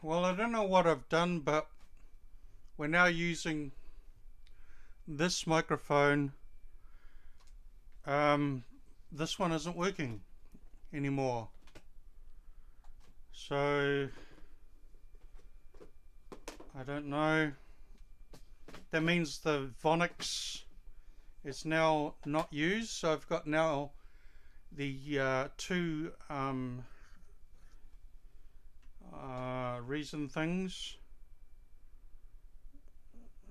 Well, I don't know what I've done, but we're now using this microphone. Um, this one isn't working anymore. So, I don't know. That means the Vonix is now not used. So I've got now the two reason things,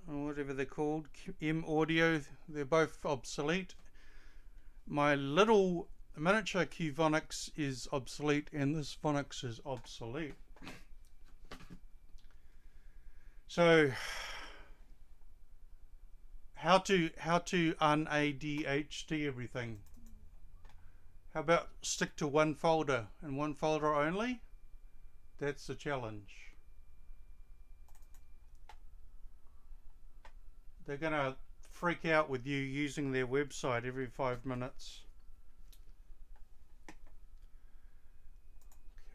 or whatever they're called, M audio, they're both obsolete. My little miniature Qvonix is obsolete, and this Vonix is obsolete. So how to un-ADHD everything? How about stick to one folder and one folder only? That's the challenge. They're gonna freak out with you using their website every 5 minutes.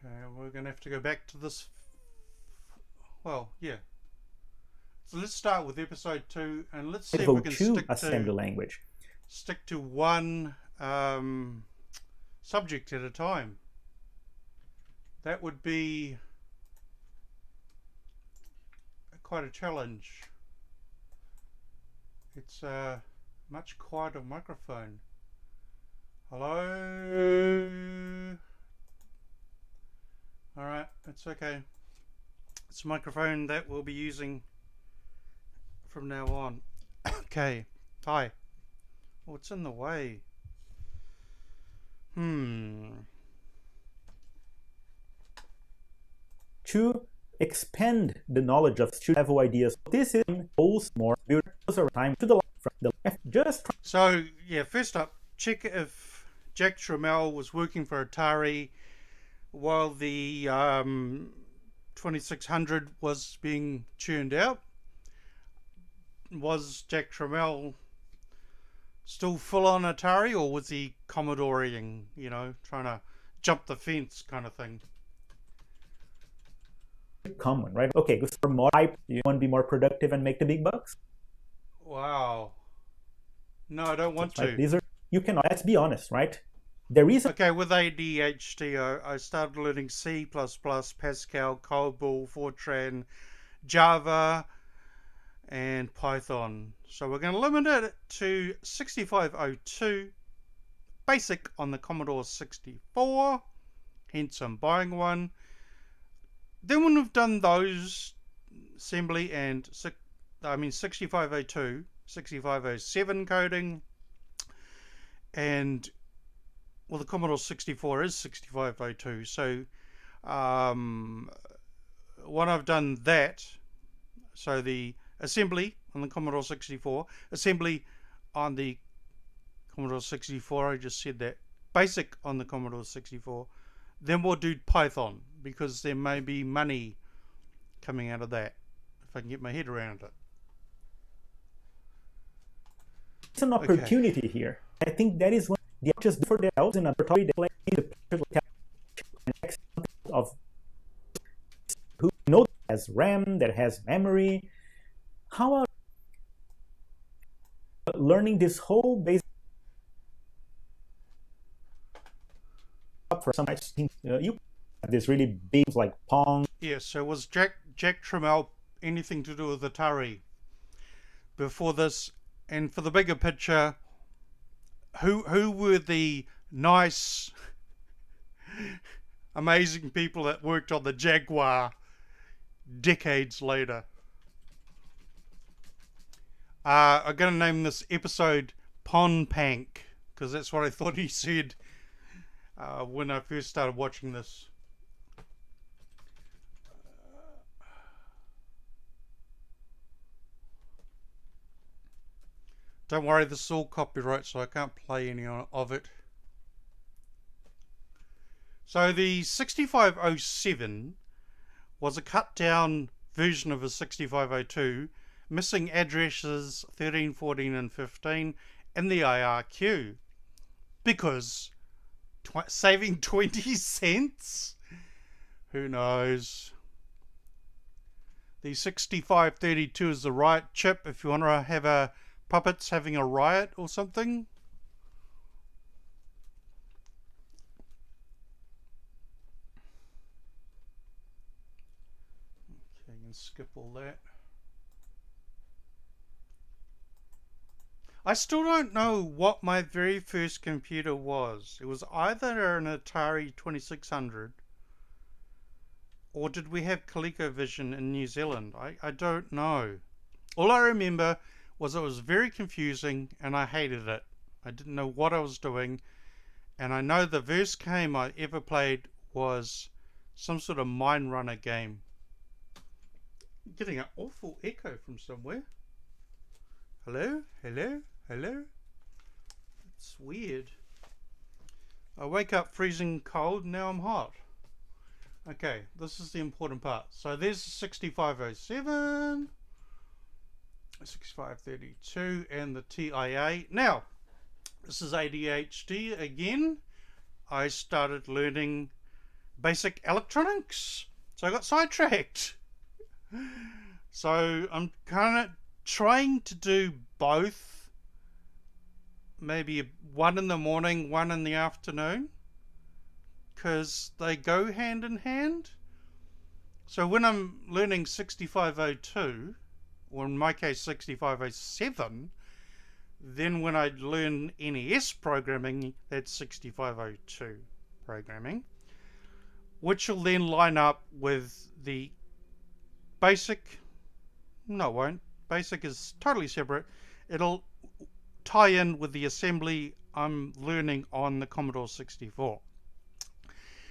Okay, we're gonna have to go back to this. Well, yeah. So let's start with episode 2, and let's see if we can stick to one subject at a time. That would be quite a challenge. It's a much quieter microphone. Hello? Alright, it's okay. It's a microphone that we'll be using from now on. Okay, hi. Oh, it's in the way. To expand the knowledge of student level ideas, this is most more beautiful time to the from the left. Just so yeah, first up, check if Jack Trammell was working for Atari while the 2600 was being churned out. Was Jack Trammell still full on Atari, or was he Commodoreing, trying to jump the fence kind of thing? Common, right? Okay, go for more hype. You want to be more productive and make the big bucks? Wow. No, I don't want to. These are, you can, let's be honest, right? There is okay, with ADHD, I started learning C++, Pascal, COBOL, Fortran, Java, and Python. So we're going to limit it to 6502, basic on the Commodore 64, hence I'm buying one. Then when we've done those, assembly and 6502, 6507 coding, and well, the Commodore 64 is 6502. So when I've done that, so the assembly on the Commodore 64, assembly on the Commodore 64, I just said that, basic on the Commodore 64, then we'll do Python, because there may be money coming out of that, if I can get my head around it. It's an opportunity here. I think that is one the just for themselves in a play of who know that has RAM, that has memory. How are learning this whole basic for some you have this really big like Pong. Yeah, so was Jack Trammell anything to do with Atari before this? And for the bigger picture, who were the nice, amazing people that worked on the Jaguar decades later? I'm going to name this episode Pon Pank, because that's what I thought he said when I first started watching this. Don't worry, this is all copyright, so I can't play any of it. So the 6507 was a cut down version of a 6502, missing addresses 13, 14 and 15 in the IRQ, because saving 20 cents? Who knows? The 6532 is the riot chip if you want to have a puppets having a riot or something. Okay, you can skip all that. I still don't know what my very first computer was. It was either an Atari 2600 or did we have ColecoVision in New Zealand? I don't know. All I remember was it was very confusing and I hated it. I didn't know what I was doing. And I know the first game I ever played was some sort of Mine Runner game. I'm getting an awful echo from somewhere. Hello? Hello? Hello? It's weird. I wake up freezing cold, now I'm hot. Okay, this is the important part. So there's the 6507, 6532, and the TIA. Now, this is ADHD again. I started learning basic electronics. So I got sidetracked. So I'm kind of trying to do both. Maybe one in the morning, one in the afternoon. Because they go hand in hand. So when I'm learning 6502, or in my case 6507, then when I learn NES programming, that's 6502 programming, which will then line up with the basic. No, it won't. Basic is totally separate. It'll tie in with the assembly I'm learning on the Commodore 64.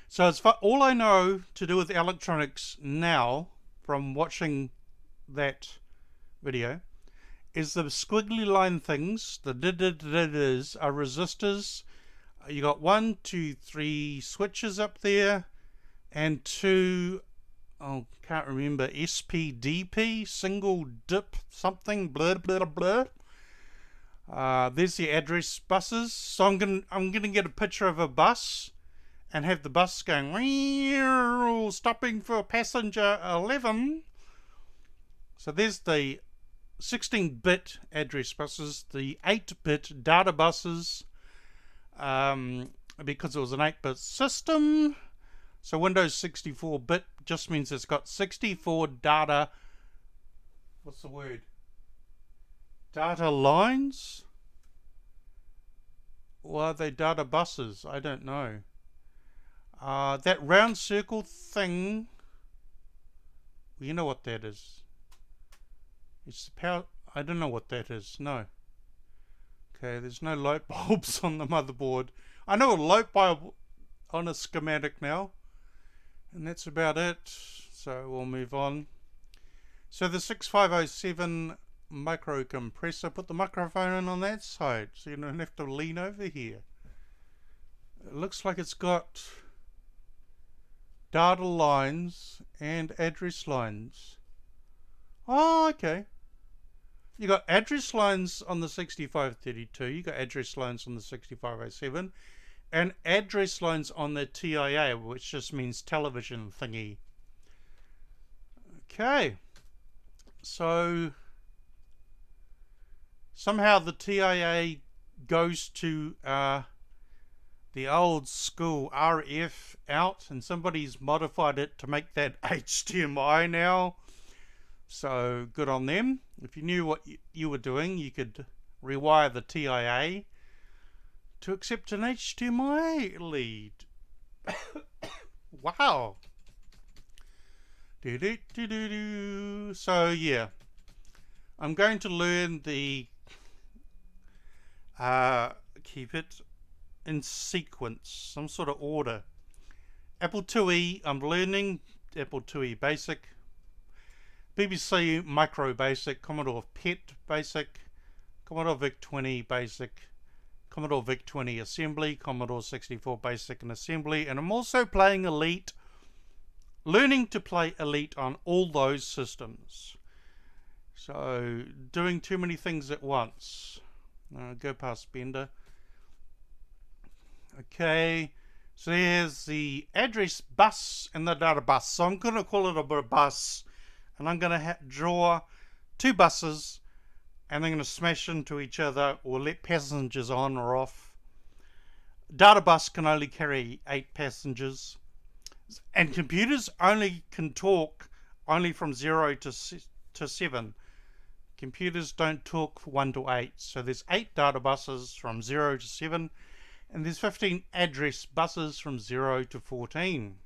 So as far all I know to do with electronics now from watching that video is the squiggly line things, the is are resistors. You got 1, 2, 3 switches up there and 2, oh, can't remember, SPDP, single dip something, blah blah blah. There's the address buses. So I'm gonna get a picture of a bus and have the bus going, stopping for passenger 11. So there's the 16-bit address buses, the 8-bit data buses, because it was an 8-bit system. So Windows 64-bit just means it's got 64 data, what's the word? Data lines? Or are they data buses? I don't know. That round circle thing, well, you know what that is. It's the power. I don't know what that is. No. Okay, there's no light bulbs on the motherboard. I know a light bulb on a schematic now. And that's about it. So we'll move on. So the 6507 micro compressor, put the microphone in on that side so you don't have to lean over here. It looks like it's got data lines and address lines. Oh, okay. You got address lines on the 6532, you got address lines on the 6507, and address lines on the TIA, which just means television thingy. Okay. So somehow the TIA goes to the old school RF out, and somebody's modified it to make that HDMI now. So good on them. If you knew what you were doing, you could rewire the TIA to accept an HDMI lead. Wow. So yeah, I'm going to learn the keep it in sequence, some sort of order. Apple IIe, I'm learning Apple IIe Basic, BBC Micro Basic, Commodore PET Basic, Commodore VIC-20 Basic, Commodore VIC-20 Assembly, Commodore 64 Basic and Assembly, and I'm also playing Elite, learning to play Elite on all those systems. So, doing too many things at once. Go past Bender. Okay, so here's the address bus and the data bus. So I'm going to call it a bus and I'm going to draw two buses, and they're going to smash into each other or let passengers on or off. Data bus can only carry 8 passengers, and computers only can talk only from 0 to 7. Computers don't talk 1 to 8, so there's 8 data buses from 0 to 7, and there's 15 address buses from 0 to 14.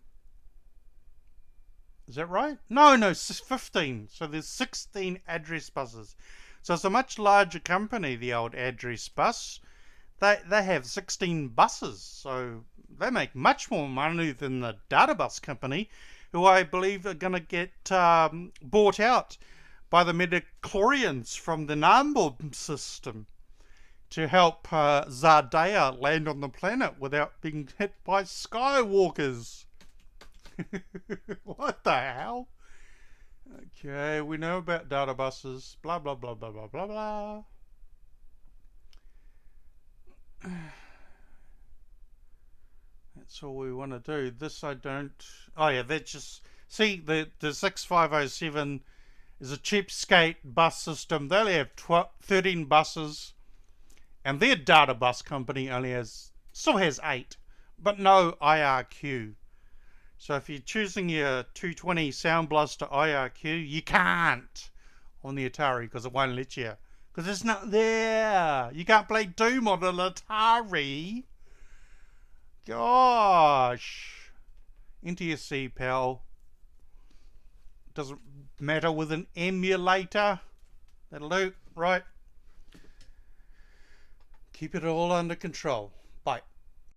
Is that right? No, 15. So there's 16 address buses. So it's a much larger company, the old address bus. They have 16 buses, so they make much more money than the data bus company, who I believe are going to get bought out by the midichlorians from the Nambu system to help Zardea land on the planet without being hit by skywalkers. What the hell? Okay, we know about data buses. Blah, blah, blah, blah, blah, blah, blah. That's all we want to do. This I don't... Oh, yeah, that's just... See, the 6507 is a cheapskate bus system. They only have 13 buses. And their data bus company still has 8. But no IRQ. So if you're choosing your 220 Sound Blaster IRQ, you can't on the Atari because it won't let you. Because it's not there. You can't play Doom on an Atari. Gosh. NTSC, pal. Doesn't matter with an emulator. That'll do. Right. Keep it all under control. Bye.